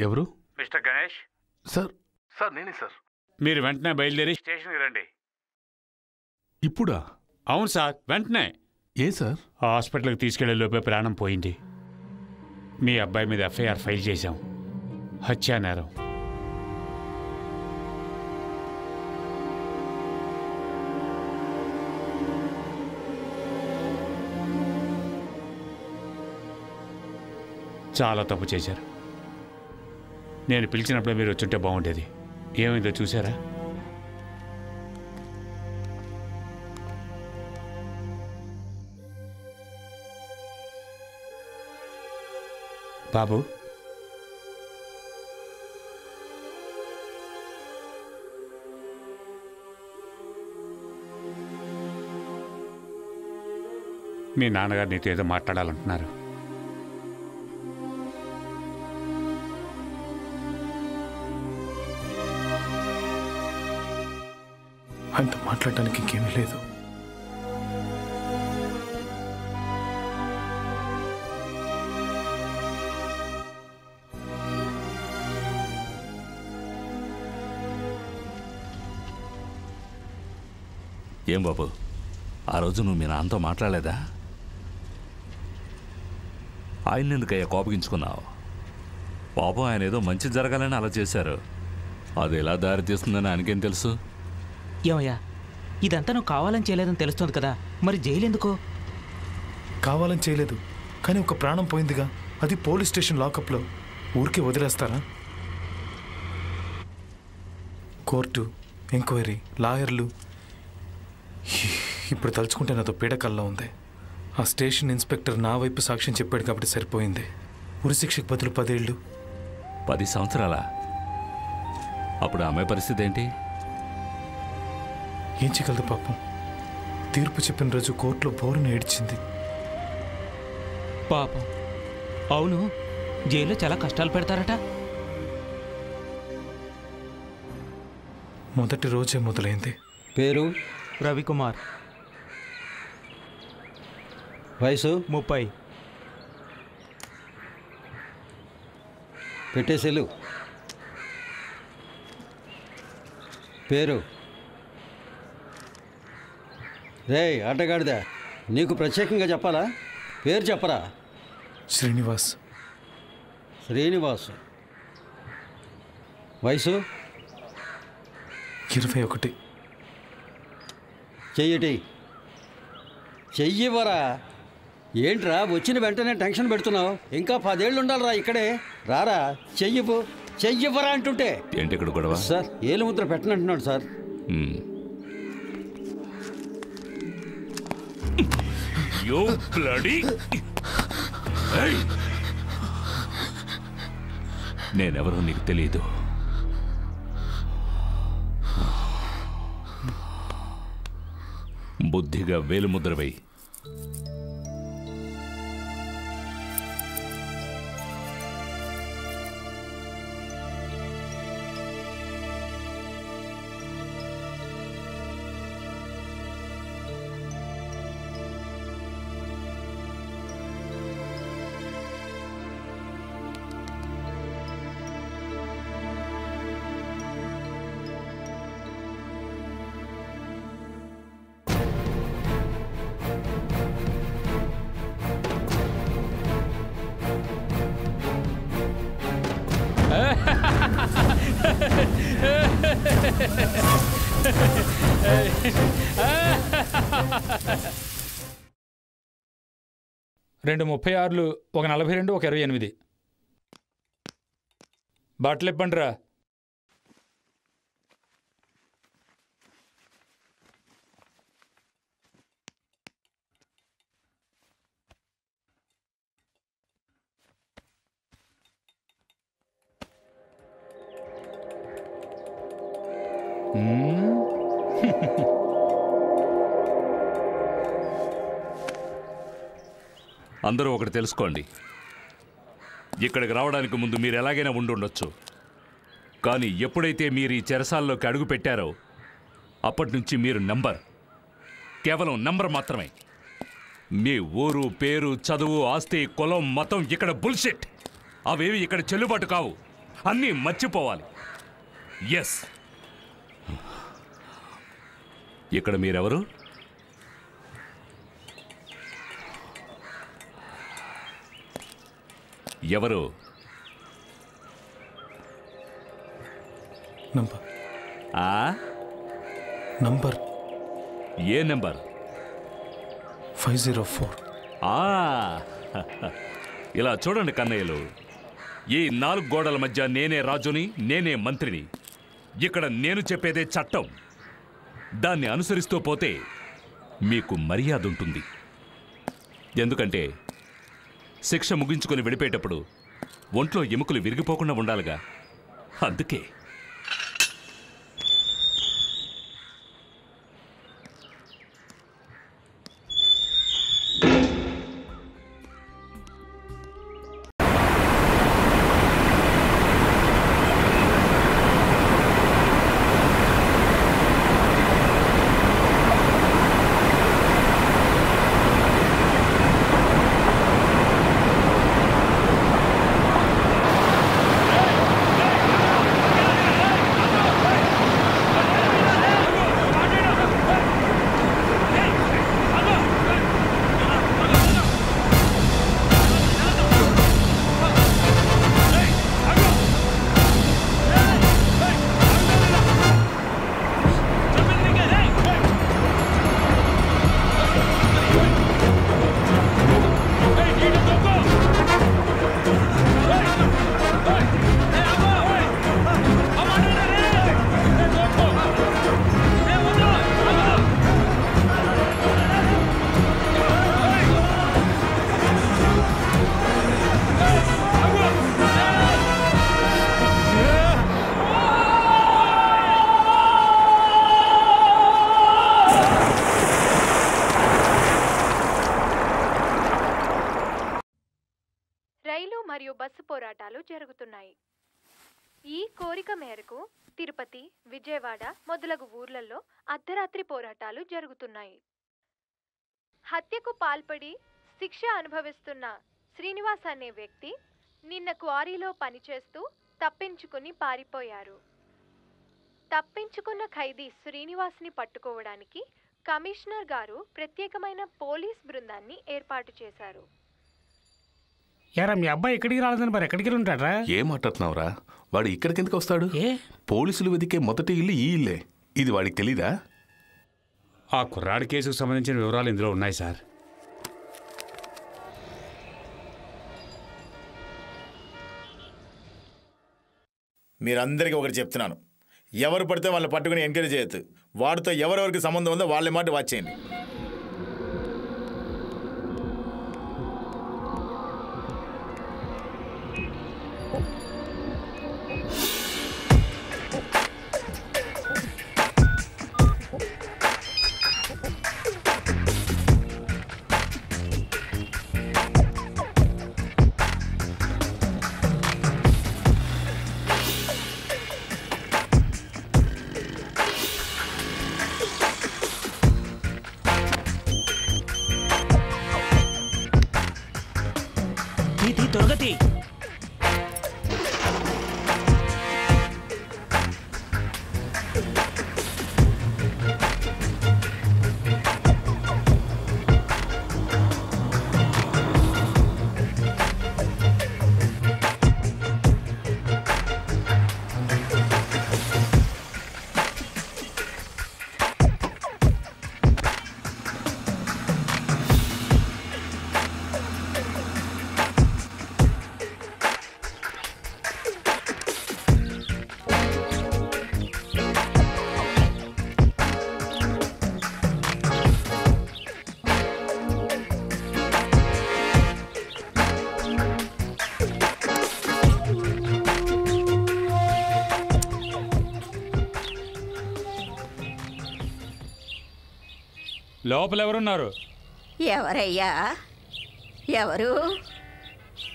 ఎవరు? Mister Ganesh. Sir నేనే sir. మీరు వెంటనే బయలుదేరి స్టేషన్కి రండి. ఇప్పుడా? అవును సార్, వెంటనే. ఏ సార్? హాస్పిటల్కి తీసుకెళ్లే లోపే ప్రాణం పోయింది. మీ అబ్బాయి మీద ఎఫ్ఐఆర్ ఫైల్ చేశాం, హత్యా నేరం. చాలా తప్పు చేశారు. నేను పిలిచినప్పుడే మీరు వచ్చుంటే బాగుండేది. ఏమైందో చూసారా? బాబు, మీ నాన్నగారు నీతో ఏదో మాట్లాడాలంటున్నారు. ఆయనతో మాట్లాడడానికి ఇంకేమీ లేదు. ఏం బాబు, ఆ రోజు నువ్వు మీ నాన్నతో మాట్లాడలేదా? ఆయన ఎందుకయ్యా కోపగించుకున్నావు? పాపం ఆయన ఏదో మంచి జరగాలని అలా చేశారు. అది ఎలా దారి తీస్తుందని ఆయనకేం తెలుసు? ఏమయ్యా, ఇదంతా నువ్వు కావాలని చేయలేదని తెలుస్తుంది కదా, మరి జైలు ఎందుకో? కావాలని చేయలేదు, కానీ ఒక ప్రాణం పోయిందిగా, అది పోలీస్ స్టేషన్ లాకప్లో. ఊరికే వదిలేస్తారా? కోర్టు, ఎంక్వైరీ, లాయర్లు. ఇప్పుడు తలుచుకుంటే నాతో పీడకల్లా ఉంది. ఆ స్టేషన్ ఇన్స్పెక్టర్ నా వైపు సాక్ష్యం చెప్పాడు కాబట్టి సరిపోయింది. ఉరిశిక్షకు బదులు 10 ఏళ్ళు. 10 సంవత్సరాలా? అప్పుడు ఆమె పరిస్థితి ఏంటి? ఏం చేయగలదు పాపం. తీర్పు చెప్పిన రోజు కోర్టులో బోరును ఏడ్చింది. పాపం. అవును, జైల్లో చాలా కష్టాలు పెడతారట. మొదటి రోజే మొదలైంది. పేరు? రవికుమార్. వయసు? 30. పెట్టేసెలు. పేరు? రే ఆటగాడిదా, నీకు ప్రత్యేకంగా చెప్పాలా? పేరు చెప్పరా? శ్రీనివాస్. శ్రీనివాస్. వయసు? 21. చెయ్యటి. చెయ్యివరా. ఏంట్రా వచ్చిన వెంటనే టెన్షన్ పెడుతున్నావు? ఇంకా 10 ఏళ్ళు ఉండాలిరా ఇక్కడే. రారా, చెయ్యిపు. చెయ్యివరా అంటుంటే. ఏంటి ఇక్కడ గొడవ? సార్, ఏలు ముద్ర పెట్టనంటున్నాడు సార్. నేనెవరో నీకు తెలియదు. బుద్ధిగా వేలుముద్ర వేయి. రెండు 36లు, ఒక 42, ఒక 28. బట్టలు ఇప్పండిరా. అందరూ ఒకటి తెలుసుకోండి. ఇక్కడికి రావడానికి ముందు మీరు ఎలాగైనా ఉండుండొచ్చు. కానీ ఎప్పుడైతే మీరు ఈ చెరసాల్లోకి అడుగు పెట్టారో అప్పటి నుంచి మీరు నంబర్, కేవలం నంబర్ మాత్రమే. మీ ఊరు పేరు చదువు ఆస్తి కులం మతం ఇక్కడ బుల్షిట్. అవేవి ఇక్కడ చెల్లుబాటు కావు. అన్నీ మర్చిపోవాలి. ఎస్. ఇక్కడ మీరెవరు? ఎవరు? నంబర్. నంబర్? ఏ నెంబర్? 504. ఇలా చూడండి కన్నయ్యలు, ఈ 4 గోడల మధ్య నేనే రాజుని, నేనే మంత్రిని. ఇక్కడ నేను చెప్పేదే చట్టం. దాన్ని అనుసరిస్తూ పోతే మీకు మర్యాద ఉంటుంది. ఎందుకంటే శిక్ష ముగించుకొని విడిపోయేటప్పుడు ఒంట్లో ఎముకలు విరిగిపోకుండా ఉండాలిగా. అందుకే. బస్సు పోరాటాలు జరుగుతున్నాయి. ఈ కోరిక మేరకు తిరుపతి, విజయవాడ మొదలగు ఊర్లలో అర్ధరాత్రి పోరాటాలు జరుగుతున్నాయి. హత్యకు పాల్పడి శిక్ష అనుభవిస్తున్న శ్రీనివాస్ అనే వ్యక్తి నిన్న క్వారీలో పనిచేస్తూ తప్పించుకుని పారిపోయారు. తప్పించుకున్న ఖైదీ శ్రీనివాస్ని పట్టుకోవడానికి కమిషనర్ గారు ప్రత్యేకమైన పోలీస్ బృందాన్ని ఏర్పాటు చేశారు. యారా మీ అబ్బాయి ఎక్కడికి రాలేదని మరి ఎక్కడికి వెళ్ళి ఉంటాడా? ఏం మాట్లాడుతున్నావురా? వాడు ఇక్కడికి ఎందుకు వస్తాడు? పోలీసులు వెతికే మొదటి ఇల్లు ఈ ఇల్లే. ఇది వాడికి తెలీదా? ఆ కుర్రాడి కేసుకు సంబంధించిన వివరాలు ఇందులో ఉన్నాయి సార్. మీరందరికీ ఒకటి చెప్తున్నాను, ఎవరు పడితే వాళ్ళని పట్టుకుని ఎంకరేజ్ చేయొద్దు. వాడితో ఎవరెవరికి సంబంధం ఉందో వాళ్ళ మాట వాచ్ చేయండి. త్వరగతి లోపల ఎవరున్నారు? ఎవరయ్యా? ఎవరు?